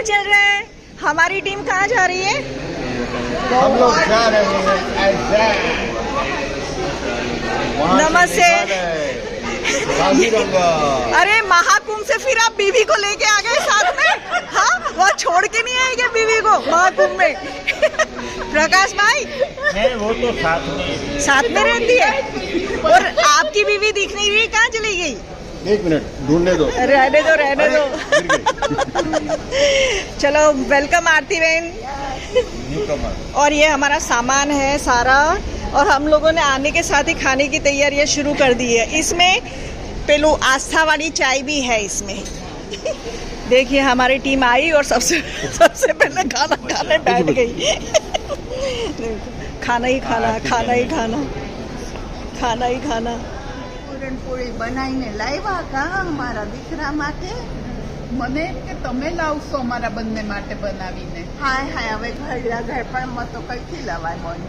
चल रहा है? हमारी टीम कहाँ जा रही है? हम लोग जा रहे हैं ऐसा। नमस्ते। काजीरंगा। अरे महाकुंभ से फिर आप बीवी को लेके आ गए साथ में? हाँ, वो छोड़ के नहीं आएंगे बीवी को महाकुंभ में? प्रकाश भाई है वो तो साथ में रहती है। और आपकी बीवी दिख नहीं रही, कहाँ चली गई? 1 मिनट ढूंढने दो। रहने दो गिर गई। चलो वेलकम आरती बहन। और ये हमारा सामान है सारा, और हम लोगों ने आने के साथ ही खाने की तैयारियां शुरू कर दी है। इसमें पेलू आस्था वाली चाय भी है इसमें। देखिए हमारी टीम आई और सबसे पहले खाना खाने बैठ गई। खाना ही खाना, खाना ही खाना, खाना ही खाना। પૂરણપોળી બનાવીને લાવ્યા કા અમારા દીકરા માટે? મને કે તમે લાવશો અમારા બંને માટે બનાવીને. હાય હાય, હવે ઘડિયા ઘડપણમાં તો કઈથી લવાય બોલ.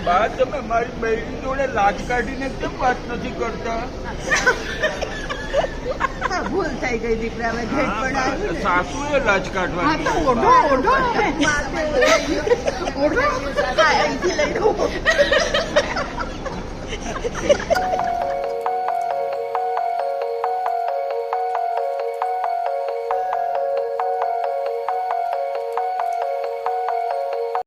બા તમે મારી બહેની જોડે લાજ કાઢીને કેમ વાત નથી કરતા? હા, ભૂલ થઈ ગઈ દીકરા, હવે ઘડપણ આવ્યું ને. સાસુએ લાજ કાઢવા હા તો ઓઢો ઓઢો માથે ઓઢો. હા, અહીંથી લઈ લઉં.